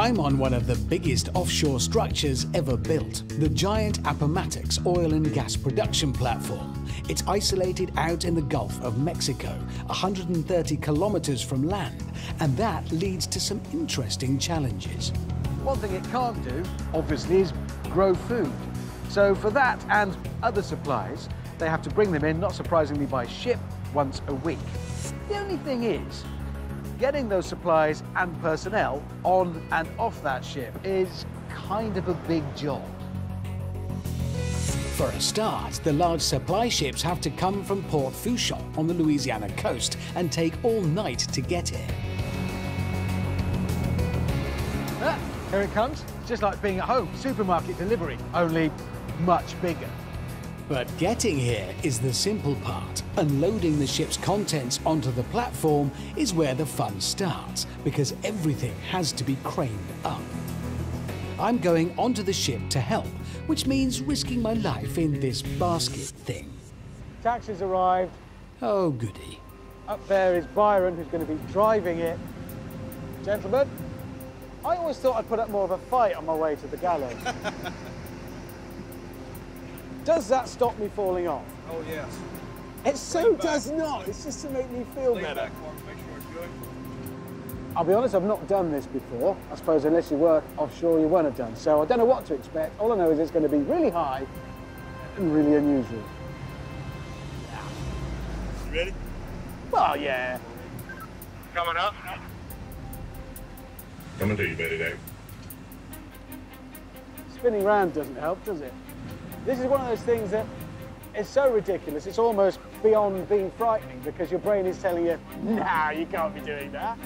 I'm on one of the biggest offshore structures ever built, the giant Appomattox oil and gas production platform. It's isolated out in the Gulf of Mexico, 130 kilometers from land, and that leads to some interesting challenges. One thing it can't do, obviously, is grow food. So for that and other supplies, they have to bring them in, not surprisingly, by ship once a week. The only thing is, getting those supplies and personnel on and off that ship is kind of a big job. For a start, the large supply ships have to come from Port Fourchon on the Louisiana coast and take all night to get here. Ah, here it comes. It's just like being at home, supermarket delivery, only much bigger. But getting here is the simple part. Unloading the ship's contents onto the platform is where the fun starts, because everything has to be craned up. I'm going onto the ship to help, which means risking my life in this basket thing. Taxi's arrived. Oh, goody. Up there is Byron, who's going to be driving it. Gentlemen, I always thought I'd put up more of a fight on my way to the gallows. Does that stop me falling off? Oh, yes. It so does not. It's just to make me feel better. Back for me, make sure it's good. I'll be honest, I've not done this before. I suppose unless you work offshore, you won't have done. So I don't know what to expect. All I know is it's going to be really high and really unusual. You ready? Well, yeah. Coming up. Coming to you, Betty Dave. Spinning round doesn't help, does it? This is one of those things that is so ridiculous, it's almost beyond being frightening because your brain is telling you, nah, you can't be doing that.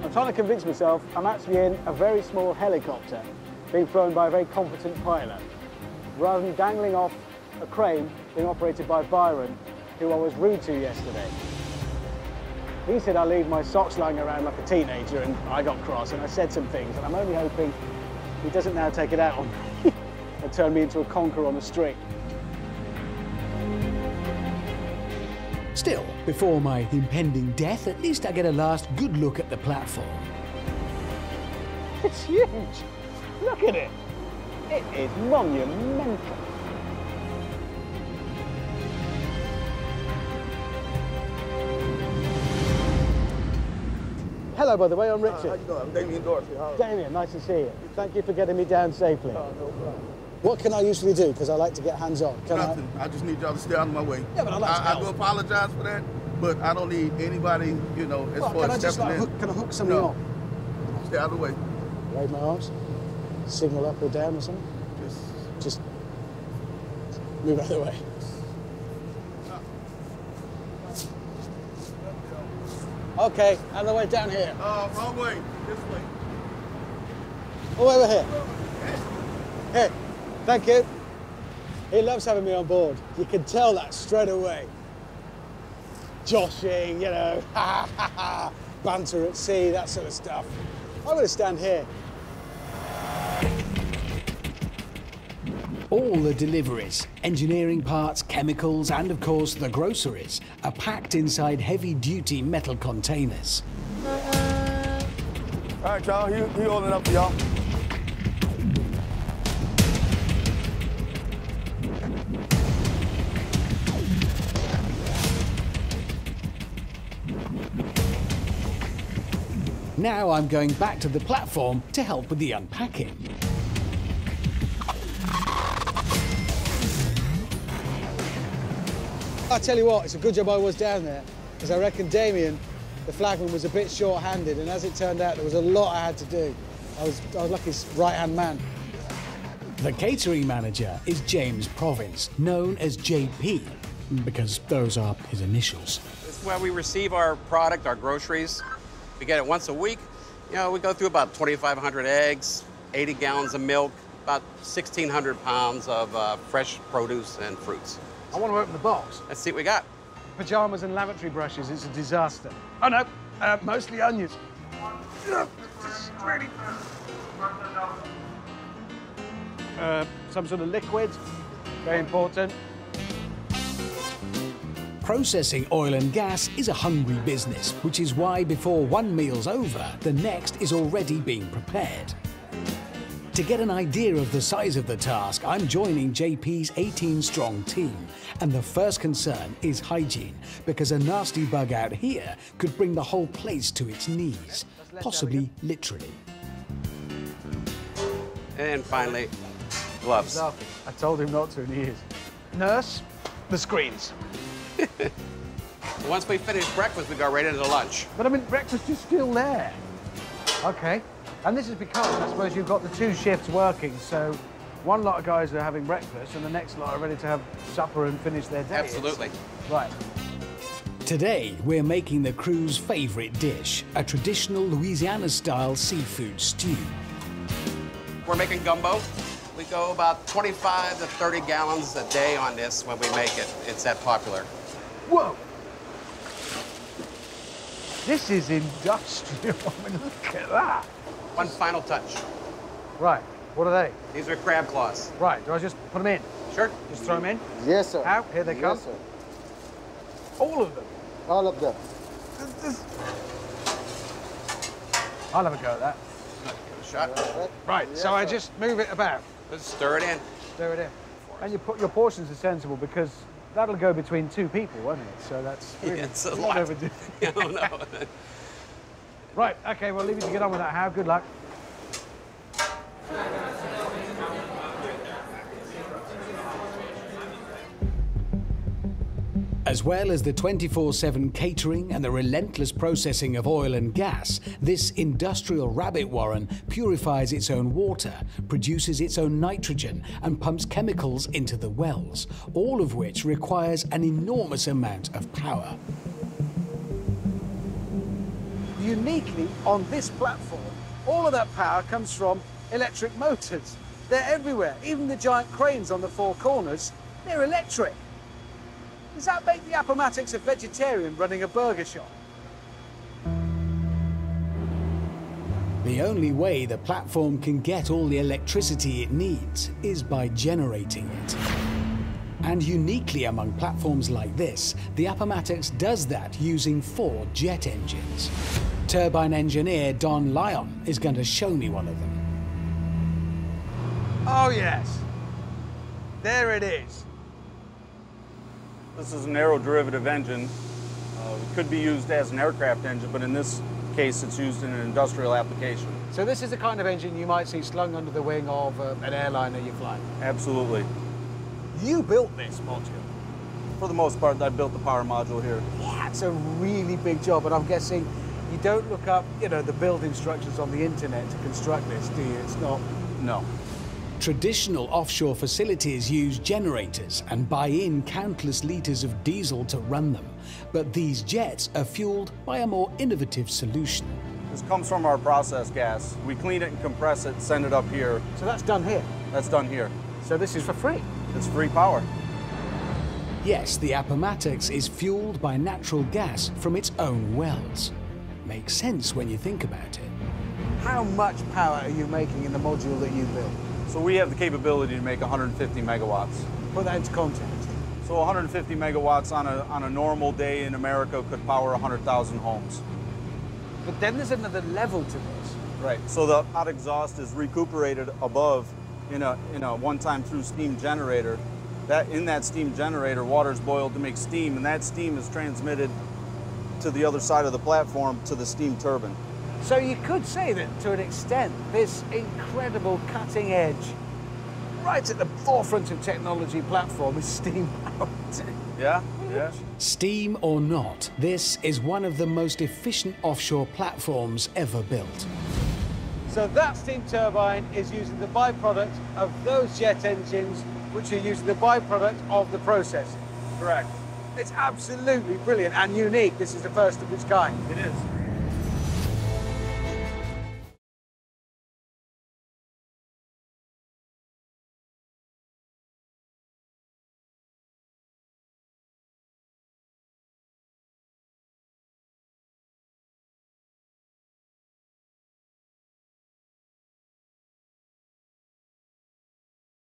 I'm trying to convince myself I'm actually in a very small helicopter being flown by a very competent pilot, rather than dangling off a crane being operated by Byron, who I was rude to yesterday. He said I leave my socks lying around like a teenager, and I got cross, and I said some things, and I'm only hoping he doesn't now take it out on me and turn me into a conker on a string. Still, before my impending death, at least I get a last good look at the platform. It's huge. Look at it. It is monumental. Hello, by the way, I'm Richard. How you doing? I'm Damien Dorsey. How are you? Damien, nice to see you. Thank you for getting me down safely. No problem. What can I usually do? Because I like to get hands-on. Nothing. I just need y'all to stay out of my way. Yeah, but I like to I help. do apologize for that, but I don't need anybody, you know, as far Can I as just stepping in. can I hook something No. on? Stay out of the way. Raise my arms, signal up or down or something. Just move out of the way. Okay, out of the way down here. Wrong way. This way. Oh, over here. Hey, thank you. He loves having me on board. You can tell that straight away. Joshing, you know, banter at sea, that sort of stuff. I'm going to stand here. All the deliveries, engineering parts, chemicals, and of course the groceries, are packed inside heavy-duty metal containers. All right, y'all. He holding up for y'all. Now I'm going back to the platform to help with the unpacking. I tell you what, it's a good job I was down there, because I reckon Damien, the flagman, was a bit short-handed, and as it turned out, there was a lot I had to do. I was like his right-hand man. The catering manager is James Province, known as JP, because those are his initials. It's where we receive our product, our groceries. We get it once a week. You know, we go through about 2,500 eggs, 80 gallons of milk, about 1,600 pounds of fresh produce and fruits. I want to open the box. Let's see what we got. Pajamas and lavatory brushes, it's a disaster. Oh no, mostly onions. Some sort of liquid, very important. Processing oil and gas is a hungry business, which is why before one meal's over, the next is already being prepared. To get an idea of the size of the task, I'm joining JP's 18-strong team. And the first concern is hygiene, because a nasty bug out here could bring the whole place to its knees, possibly literally. And finally, gloves. I told him not to, and he is. Nurse, the screens. Once we finish breakfast, we go right into lunch. But I mean, breakfast is still there. Okay. And this is because, I suppose, you've got the two shifts working, so one lot of guys are having breakfast and the next lot are ready to have supper and finish their day. Absolutely. Right. Today, we're making the crew's favorite dish, a traditional Louisiana-style seafood stew. We're making gumbo. We go about 25 to 30 gallons a day on this when we make it. It's that popular. Whoa! This is industrial. I mean, look at that. One final touch. Right. What are they? These are crab claws. Right. Do I just put them in? Sure. Just throw them in? Yes, sir. Out. Here they come. Yes, sir. All of them? All of them. I'll have a go at that. Give it a shot. Right. Yes, so I sir. just move it about. Let's stir it in. Stir it in. And you put your portions are sensible because that'll go between two people, won't it? So that's really, Yeah, it's a not lot. overdue. I don't know. Right. Okay. Well, leave you to get on with that. How? Good luck. As well as the 24/7 catering and the relentless processing of oil and gas, this industrial rabbit warren purifies its own water, produces its own nitrogen, and pumps chemicals into the wells, all of which requires an enormous amount of power. Uniquely on this platform, all of that power comes from electric motors. They're everywhere. Even the giant cranes on the four corners, they're electric. Does that make the Appomattox a vegetarian running a burger shop? The only way the platform can get all the electricity it needs is by generating it. And uniquely among platforms like this, the Appomattox does that using 4 jet engines. Turbine engineer Don Lyon is going to show me one of them. Oh, yes. There it is. This is an aeroderivative engine. It could be used as an aircraft engine, but in this case, it's used in an industrial application. So this is the kind of engine you might see slung under the wing of an airliner you're flying. Absolutely. You built this module. For the most part, I built the power module here. Yeah, it's a really big job, and I'm guessing you don't look up, you know, the build instructions on the internet to construct this, do you? It's not... No. Traditional offshore facilities use generators and buy in countless litres of diesel to run them. But these jets are fueled by a more innovative solution. This comes from our process gas. We clean it and compress it, send it up here. So that's done here. That's done here. So this is for free. It's free power. Yes, the Appomattox is fueled by natural gas from its own wells. Makes sense when you think about it. How much power are you making in the module that you built? So we have the capability to make 150 megawatts. Put that into context. So 150 megawatts on a normal day in America could power 100,000 homes. But then there's another level to this. Right. So the hot exhaust is recuperated above in a one-time through steam generator. In that steam generator, water is boiled to make steam, and that steam is transmitted to the other side of the platform to the steam turbine. So you could say that, to an extent, this incredible cutting edge, right at the forefront of technology platform is steam powered. Yeah, yeah. Steam or not, this is one of the most efficient offshore platforms ever built. So that steam turbine is using the byproduct of those jet engines, which are using the byproduct of the processing. Correct. It's absolutely brilliant and unique. This is the first of its kind. It is.